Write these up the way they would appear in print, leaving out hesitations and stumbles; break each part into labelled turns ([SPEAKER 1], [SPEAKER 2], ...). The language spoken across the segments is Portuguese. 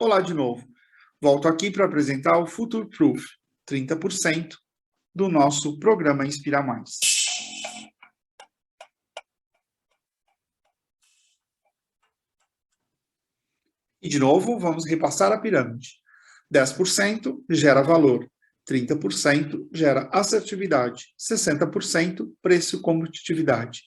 [SPEAKER 1] Olá de novo. Volto aqui para apresentar o Future Proof, 30% do nosso programa Inspira Mais. E de novo, vamos repassar a pirâmide. 10% gera valor, 30% gera assertividade, 60% preço e competitividade.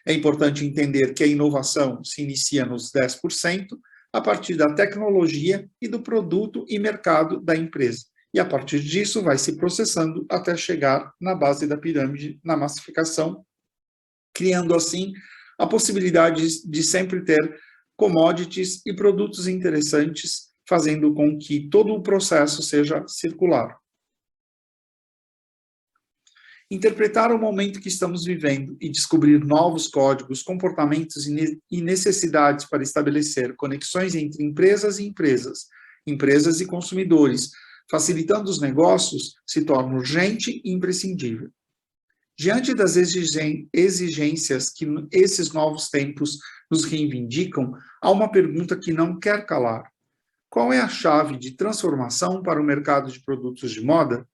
[SPEAKER 1] É importante entender que a inovação se inicia nos 10%, a partir da tecnologia e do produto e mercado da empresa. E a partir disso vai se processando até chegar na base da pirâmide, na massificação, criando assim a possibilidade de sempre ter commodities e produtos interessantes, fazendo com que todo o processo seja circular. Interpretar o momento que estamos vivendo e descobrir novos códigos, comportamentos e necessidades para estabelecer conexões entre empresas e empresas, empresas e consumidores, facilitando os negócios, se torna urgente e imprescindível. Diante das exigências que esses novos tempos nos reivindicam, há uma pergunta que não quer calar. Qual é a chave de transformação para o mercado de produtos de moda?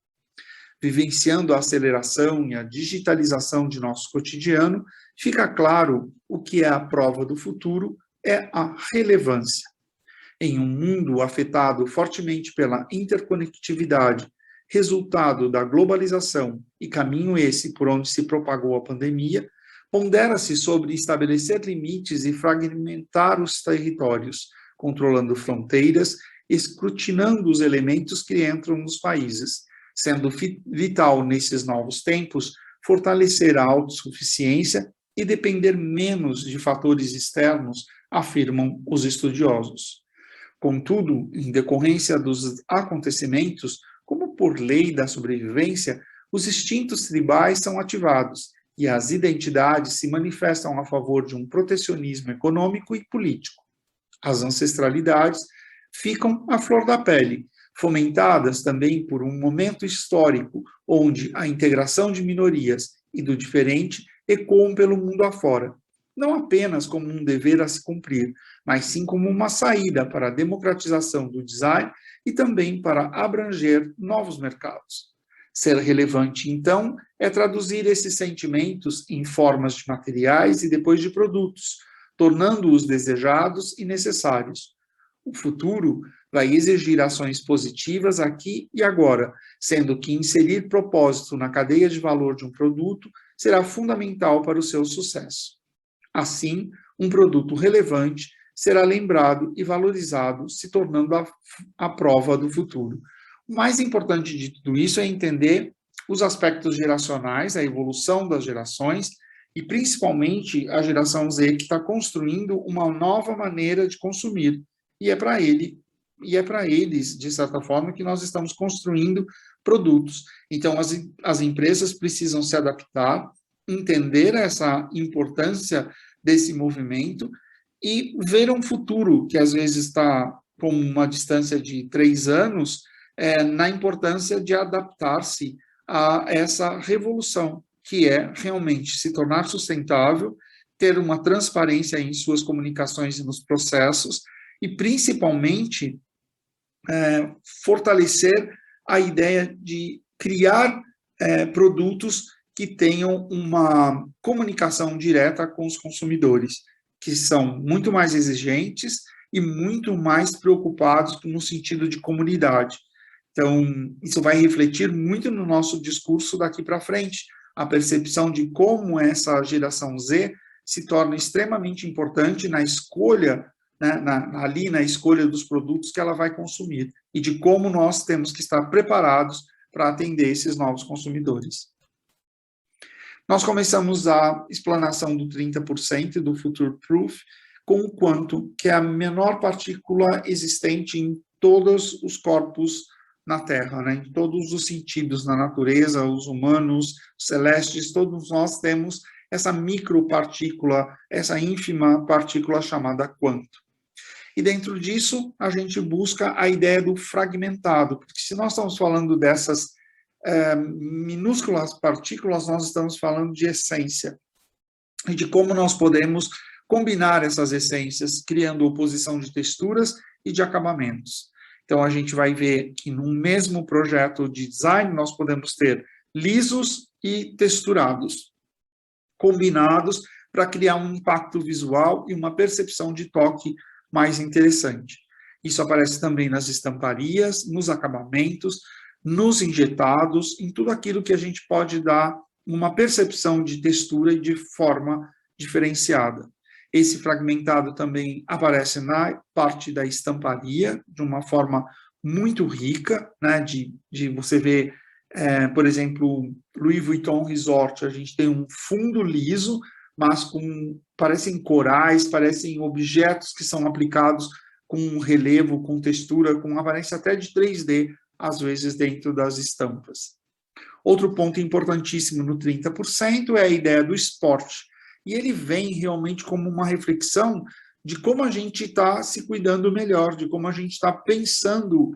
[SPEAKER 1] Vivenciando a aceleração e a digitalização de nosso cotidiano, fica claro o que é a prova do futuro, é a relevância. Em um mundo afetado fortemente pela interconectividade, resultado da globalização e caminho esse por onde se propagou a pandemia, pondera-se sobre estabelecer limites e fragmentar os territórios, controlando fronteiras, escrutinando os elementos que entram nos países, sendo vital nesses novos tempos fortalecer a autossuficiência e depender menos de fatores externos, afirmam os estudiosos. Contudo, em decorrência dos acontecimentos, como por lei da sobrevivência, os instintos tribais são ativados e as identidades se manifestam a favor de um protecionismo econômico e político. As ancestralidades ficam à flor da pele, fomentadas também por um momento histórico onde a integração de minorias e do diferente ecoam pelo mundo afora, não apenas como um dever a se cumprir, mas sim como uma saída para a democratização do design e também para abranger novos mercados. Ser relevante, então, é traduzir esses sentimentos em formas de materiais e depois de produtos, tornando-os desejados e necessários. O futuro vai exigir ações positivas aqui e agora, sendo que inserir propósito na cadeia de valor de um produto será fundamental para o seu sucesso. Assim, um produto relevante será lembrado e valorizado, se tornando a prova do futuro. O mais importante de tudo isso é entender os aspectos geracionais, a evolução das gerações, e principalmente a geração Z, que está construindo uma nova maneira de consumir. E é para eles, de certa forma, que nós estamos construindo produtos. Então, as empresas precisam se adaptar, entender essa importância desse movimento e ver um futuro que, às vezes, está com uma distância de 3 anos, na importância de adaptar-se a essa revolução, que é realmente se tornar sustentável, ter uma transparência em suas comunicações e nos processos, e, principalmente, fortalecer a ideia de criar produtos que tenham uma comunicação direta com os consumidores, que são muito mais exigentes e muito mais preocupados no sentido de comunidade. Então, isso vai refletir muito no nosso discurso daqui para frente, a percepção de como essa geração Z se torna extremamente importante na escolha, né, ali na escolha dos produtos que ela vai consumir, e de como nós temos que estar preparados para atender esses novos consumidores. Nós começamos a explanação do 30% do Future Proof com o quanto que é a menor partícula existente em todos os corpos na Terra, né? Em todos os sentidos, na natureza, os humanos, os celestes, todos nós temos essa micropartícula, essa ínfima partícula chamada quanto. E dentro disso, a gente busca a ideia do fragmentado, porque se nós estamos falando dessas minúsculas partículas, nós estamos falando de essência, e de como nós podemos combinar essas essências, criando oposição de texturas e de acabamentos. Então, a gente vai ver que num mesmo projeto de design, nós podemos ter lisos e texturados, combinados para criar um impacto visual e uma percepção de toque mais interessante. Isso aparece também nas estamparias, nos acabamentos, nos injetados, em tudo aquilo que a gente pode dar uma percepção de textura e de forma diferenciada. Esse fragmentado também aparece na parte da estamparia, de uma forma muito rica, né, de você ver, por exemplo, Louis Vuitton Resort, a gente tem um fundo liso, mas parecem corais, parecem objetos que são aplicados com relevo, com textura, com aparência até de 3D, às vezes dentro das estampas. Outro ponto importantíssimo no 30% é a ideia do esporte. E ele vem realmente como uma reflexão de como a gente está se cuidando melhor, de como a gente está pensando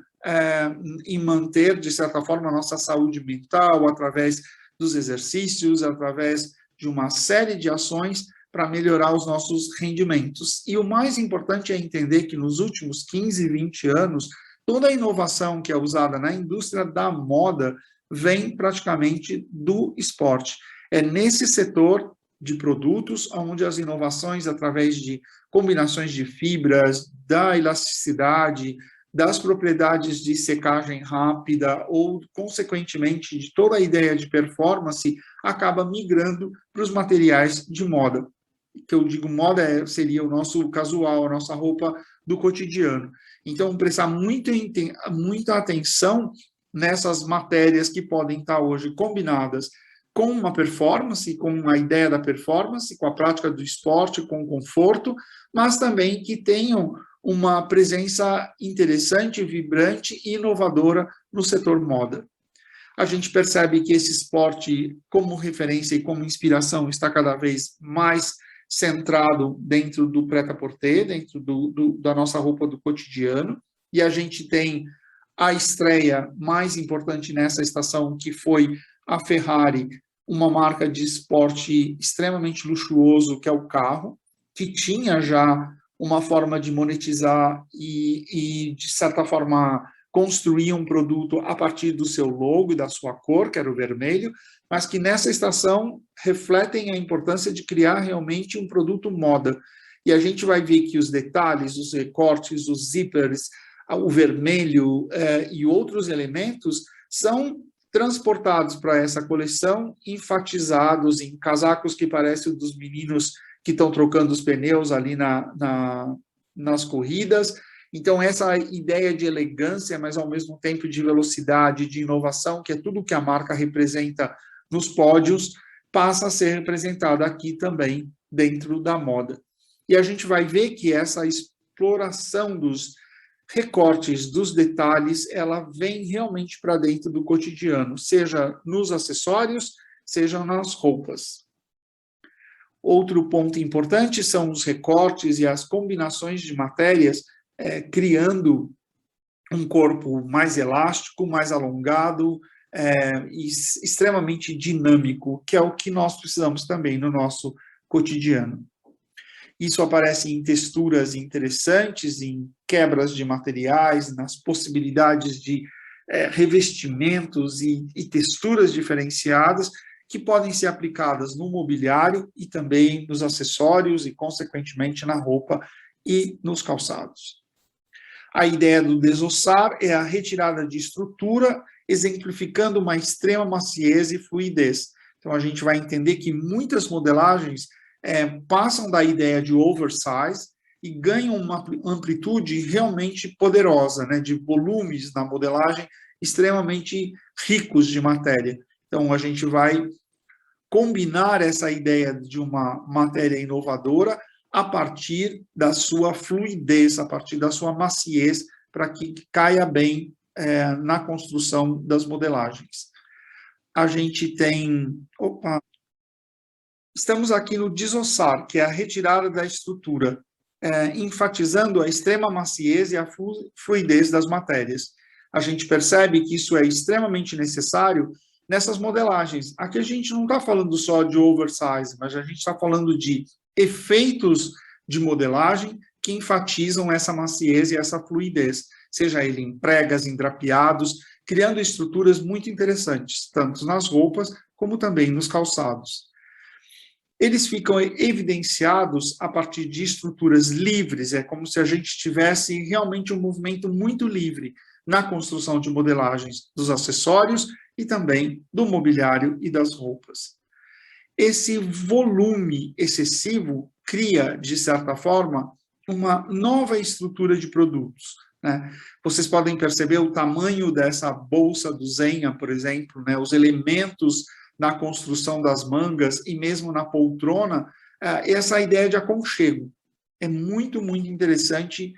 [SPEAKER 1] em manter, de certa forma, a nossa saúde mental através dos exercícios, através de uma série de ações para melhorar os nossos rendimentos. E o mais importante é entender que nos últimos 15, 20 anos, toda a inovação que é usada na indústria da moda vem praticamente do esporte. É nesse setor de produtos onde as inovações, através de combinações de fibras, da elasticidade, das propriedades de secagem rápida ou, consequentemente, de toda a ideia de performance, acaba migrando para os materiais de moda. Que eu digo moda seria o nosso casual, a nossa roupa do cotidiano. Então, prestar muita atenção nessas matérias que podem estar hoje combinadas com uma performance, com a ideia da performance, com a prática do esporte, com o conforto, mas também que tenham uma presença interessante, vibrante e inovadora no setor moda. A gente percebe que esse esporte, como referência e como inspiração, está cada vez mais centrado dentro do prêt-à-porter, dentro da nossa roupa do cotidiano, e a gente tem a estreia mais importante nessa estação, que foi a Ferrari, uma marca de esporte extremamente luxuoso, que é o carro, que tinha já uma forma de monetizar e de certa forma, construir um produto a partir do seu logo e da sua cor, que era o vermelho, mas que nessa estação refletem a importância de criar realmente um produto moda. E a gente vai ver que os detalhes, os recortes, os zippers, o vermelho e outros elementos são transportados para essa coleção, enfatizados em casacos que parecem dos meninos que estão trocando os pneus ali nas corridas. Então, essa ideia de elegância, mas ao mesmo tempo de velocidade, de inovação, que é tudo que a marca representa nos pódios, passa a ser representada aqui também dentro da moda. E a gente vai ver que essa exploração dos recortes, dos detalhes, ela vem realmente para dentro do cotidiano, seja nos acessórios, seja nas roupas. Outro ponto importante são os recortes e as combinações de matérias, criando um corpo mais elástico, mais alongado, e extremamente dinâmico, que é o que nós precisamos também no nosso cotidiano. Isso aparece em texturas interessantes, em quebras de materiais, nas possibilidades de revestimentos e texturas diferenciadas que podem ser aplicadas no mobiliário e também nos acessórios e, consequentemente, na roupa e nos calçados. A ideia do desossar é a retirada de estrutura, exemplificando uma extrema maciez e fluidez. Então, a gente vai entender que muitas modelagens passam da ideia de oversize e ganham uma amplitude realmente poderosa, né, de volumes na modelagem extremamente ricos de matéria. Então, a gente vai combinar essa ideia de uma matéria inovadora a partir da sua fluidez, a partir da sua maciez, para que caia bem na construção das modelagens. A gente tem... Estamos aqui no desossar, que é a retirada da estrutura, enfatizando a extrema maciez e a fluidez das matérias. A gente percebe que isso é extremamente necessário nessas modelagens. Aqui a gente não está falando só de oversize, mas a gente está falando de efeitos de modelagem que enfatizam essa maciez e essa fluidez, seja ele em pregas, em drapeados, criando estruturas muito interessantes, tanto nas roupas como também nos calçados. Eles ficam evidenciados a partir de estruturas livres, é como se a gente tivesse realmente um movimento muito livre na construção de modelagens dos acessórios e também do mobiliário e das roupas. Esse volume excessivo cria, de certa forma, uma nova estrutura de produtos, né? Vocês podem perceber o tamanho dessa bolsa do Zegna, por exemplo, né? Os elementos na construção das mangas e mesmo na poltrona, essa ideia de aconchego. É muito, muito interessante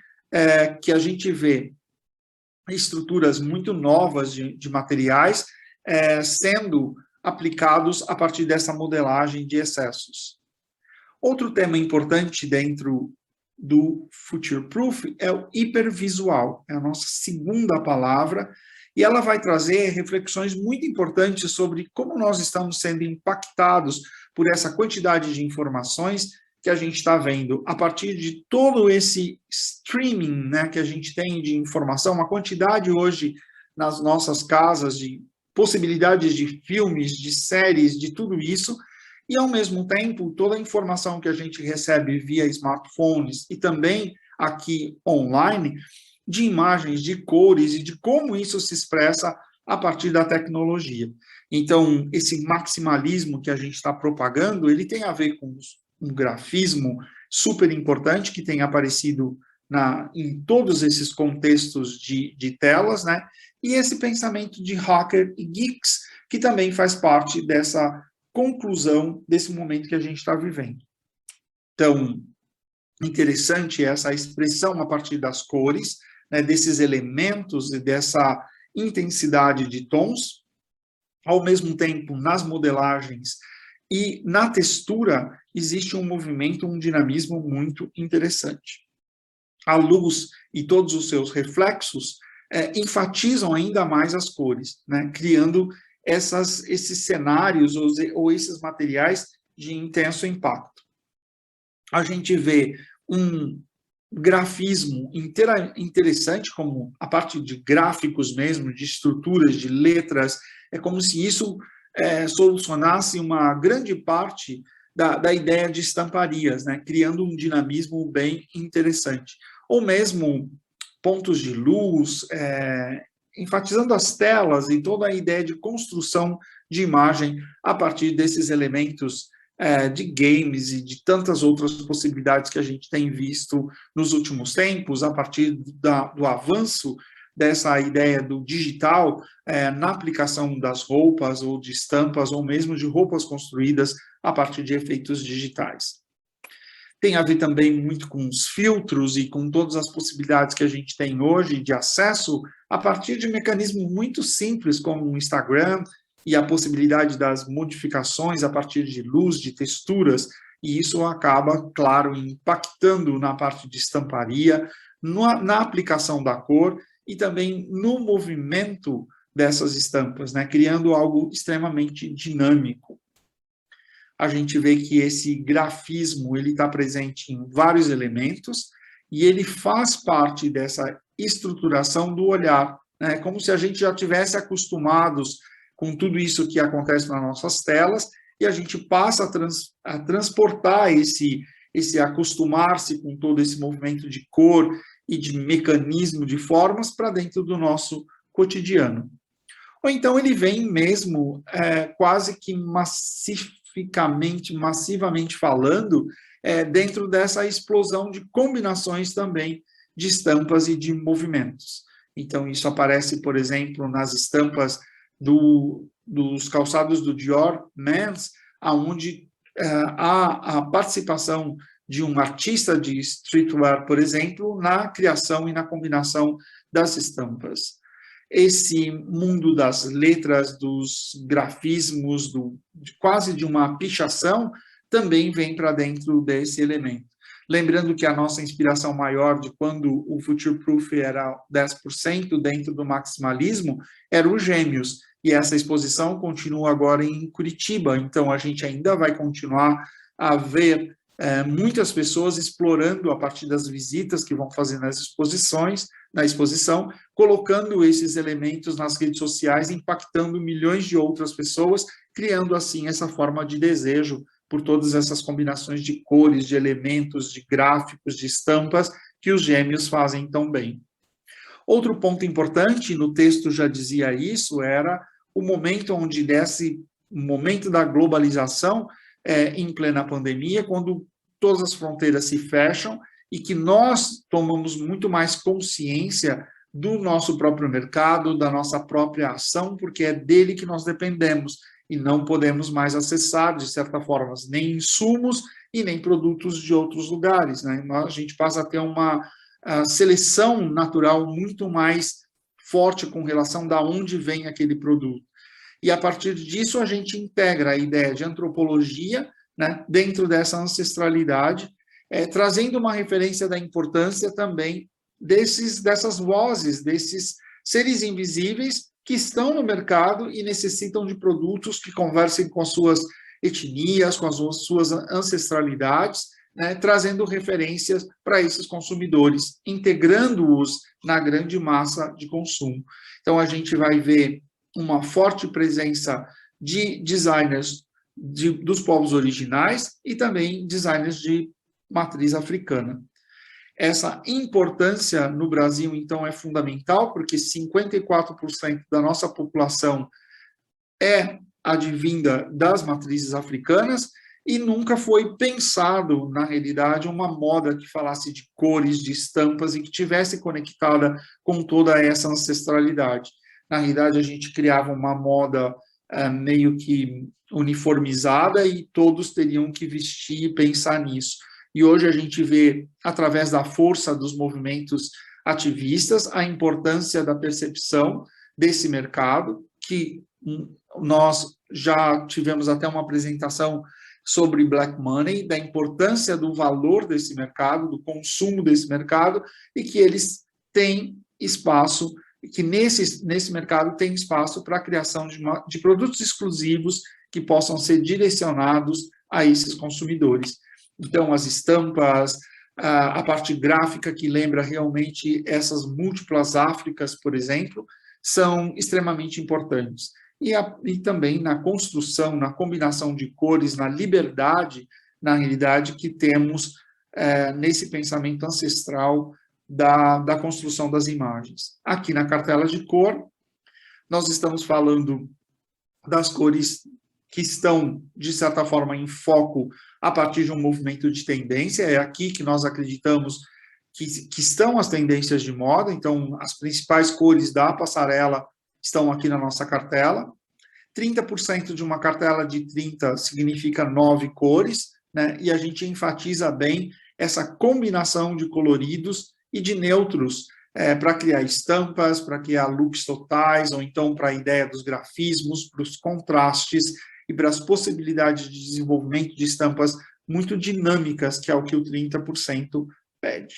[SPEAKER 1] que a gente vê estruturas muito novas de materiais sendo aplicados a partir dessa modelagem de excessos. Outro tema importante dentro do Future Proof é o hipervisual, é a nossa segunda palavra, e ela vai trazer reflexões muito importantes sobre como nós estamos sendo impactados por essa quantidade de informações que a gente está vendo a partir de todo esse streaming, né, que a gente tem de informação, uma quantidade hoje nas nossas casas de possibilidades de filmes, de séries, de tudo isso, e ao mesmo tempo toda a informação que a gente recebe via smartphones e também aqui online, de imagens, de cores e de como isso se expressa a partir da tecnologia. Então, esse maximalismo que a gente está propagando, ele tem a ver com um grafismo super importante que tem aparecido em todos esses contextos de telas, né? E esse pensamento de hacker e geeks, que também faz parte dessa conclusão desse momento que a gente está vivendo. Então, interessante essa expressão a partir das cores, né, desses elementos e dessa intensidade de tons, ao mesmo tempo, nas modelagens e na textura, existe um movimento, um dinamismo muito interessante. A luz e todos os seus reflexos enfatizam ainda mais as cores, né, criando esses cenários ou esses materiais de intenso impacto. A gente vê um grafismo interessante, como a parte de gráficos mesmo, de estruturas, de letras, é como se isso solucionasse uma grande parte da ideia de estamparias, né, criando um dinamismo bem interessante. Ou mesmo pontos de luz, enfatizando as telas e toda a ideia de construção de imagem a partir desses elementos de games e de tantas outras possibilidades que a gente tem visto nos últimos tempos, a partir do avanço dessa ideia do digital na aplicação das roupas ou de estampas ou mesmo de roupas construídas a partir de efeitos digitais. Tem a ver também muito com os filtros e com todas as possibilidades que a gente tem hoje de acesso a partir de mecanismos muito simples como o Instagram e a possibilidade das modificações a partir de luz, de texturas, e isso acaba, claro, impactando na parte de estamparia, na aplicação da cor e também no movimento dessas estampas, né, criando algo extremamente dinâmico. A gente vê que esse grafismo ele está presente em vários elementos e ele faz parte dessa estruturação do olhar, né? Como se a gente já tivesse acostumados com tudo isso que acontece nas nossas telas e a gente passa a transportar esse acostumar-se com todo esse movimento de cor e de mecanismo de formas para dentro do nosso cotidiano. Ou então ele vem mesmo quase que massivamente falando, dentro dessa explosão de combinações também de estampas e de movimentos. Então, isso aparece, por exemplo, nas estampas dos calçados do Dior Men's, onde há a participação de um artista de streetwear, por exemplo, na criação e na combinação das estampas. Esse mundo das letras, dos grafismos, quase de uma pichação, também vem para dentro desse elemento. Lembrando que a nossa inspiração maior de quando o Future Proof era 10% dentro do maximalismo, era o Gêmeos, e essa exposição continua agora em Curitiba, então a gente ainda vai continuar a ver muitas pessoas explorando a partir das visitas que vão fazer na exposição, colocando esses elementos nas redes sociais, impactando milhões de outras pessoas, criando assim essa forma de desejo por todas essas combinações de cores, de elementos, de gráficos, de estampas que os gêmeos fazem tão bem. Outro ponto importante, no texto já dizia isso, era o momento onde desse momento da globalização em plena pandemia, quando todas as fronteiras se fecham e que nós tomamos muito mais consciência do nosso próprio mercado, da nossa própria ação, porque é dele que nós dependemos e não podemos mais acessar, de certa forma, nem insumos e nem produtos de outros lugares, né? A gente passa a ter uma seleção natural muito mais forte com relação a onde vem aquele produto. E, a partir disso, a gente integra a ideia de antropologia, né, dentro dessa ancestralidade, trazendo uma referência da importância também dessas vozes, desses seres invisíveis que estão no mercado e necessitam de produtos que conversem com as suas etnias, com as suas ancestralidades, né, trazendo referências para esses consumidores, integrando-os na grande massa de consumo. Então, a gente vai ver uma forte presença de designers dos povos originais e também designers de matriz africana. Essa importância no Brasil, então, é fundamental, porque 54% da nossa população é advinda das matrizes africanas e nunca foi pensado, na realidade, uma moda que falasse de cores, de estampas e que tivesse conectada com toda essa ancestralidade. Na realidade, a gente criava uma moda meio que uniformizada e todos teriam que vestir e pensar nisso. E hoje a gente vê, através da força dos movimentos ativistas, a importância da percepção desse mercado, que nós já tivemos até uma apresentação sobre Black Money, da importância do valor desse mercado, do consumo desse mercado, e que eles têm espaço, que nesse mercado tem espaço para a criação de produtos exclusivos que possam ser direcionados a esses consumidores. Então, as estampas, a parte gráfica que lembra realmente essas múltiplas Áfricas, por exemplo, são extremamente importantes. E também na construção, na combinação de cores, na liberdade, na realidade, que temos nesse pensamento ancestral da construção das imagens. Aqui na cartela de cor, nós estamos falando das cores que estão, de certa forma, em foco a partir de um movimento de tendência. É aqui que nós acreditamos que estão as tendências de moda. Então, as principais cores da passarela estão aqui na nossa cartela. 30% de uma cartela de 30 significa 9 cores, né? E a gente enfatiza bem essa combinação de coloridos e de neutros para criar estampas, para criar looks totais, ou então para a ideia dos grafismos, para os contrastes e para as possibilidades de desenvolvimento de estampas muito dinâmicas, que é o que o 30% pede.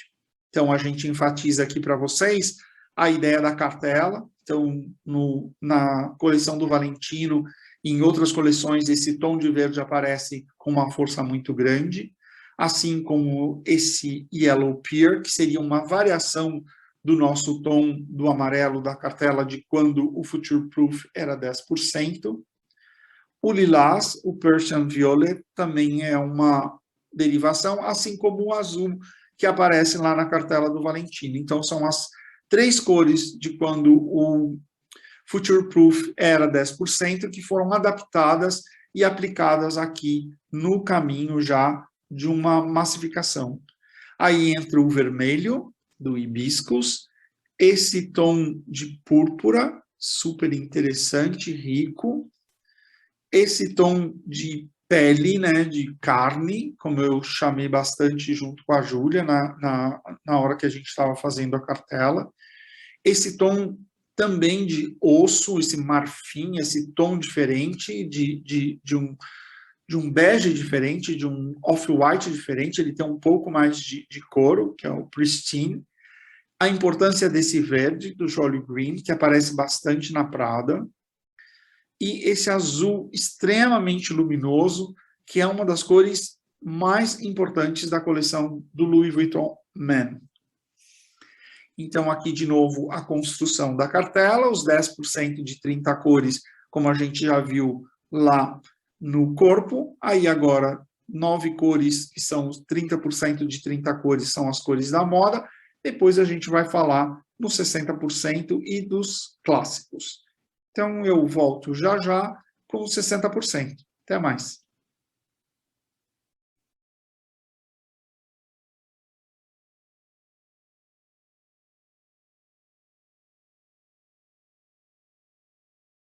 [SPEAKER 1] Então, a gente enfatiza aqui para vocês a ideia da cartela. Então, na coleção do Valentino e em outras coleções, esse tom de verde aparece com uma força muito grande, assim como esse Yellow Pear, que seria uma variação do nosso tom do amarelo da cartela de quando o Future Proof era 10%. O lilás, o Persian Violet, também é uma derivação, assim como o azul, que aparece lá na cartela do Valentino. Então, são as 3 cores de quando o Future Proof era 10%, que foram adaptadas e aplicadas aqui no caminho já de uma massificação. Aí entra o vermelho, do hibiscus, esse tom de púrpura, super interessante, rico, esse tom de pele, né, de carne, como eu chamei bastante junto com a Júlia na hora que a gente estava fazendo a cartela, esse tom também de osso, esse marfim, esse tom diferente, de um bege diferente, de um off-white diferente, ele tem um pouco mais de couro, que é o pristine. A importância desse verde, do Jolly Green, que aparece bastante na Prada, e esse azul extremamente luminoso, que é uma das cores mais importantes da coleção do Louis Vuitton Men. Então, aqui, de novo, a construção da cartela, os 10% de 30 cores, como a gente já viu lá no corpo. Aí, agora, 9 cores, que são os 30% de 30 cores, são as cores da moda. Depois a gente vai falar nos 60% e dos clássicos. Então, eu volto já já com os 60%. Até mais.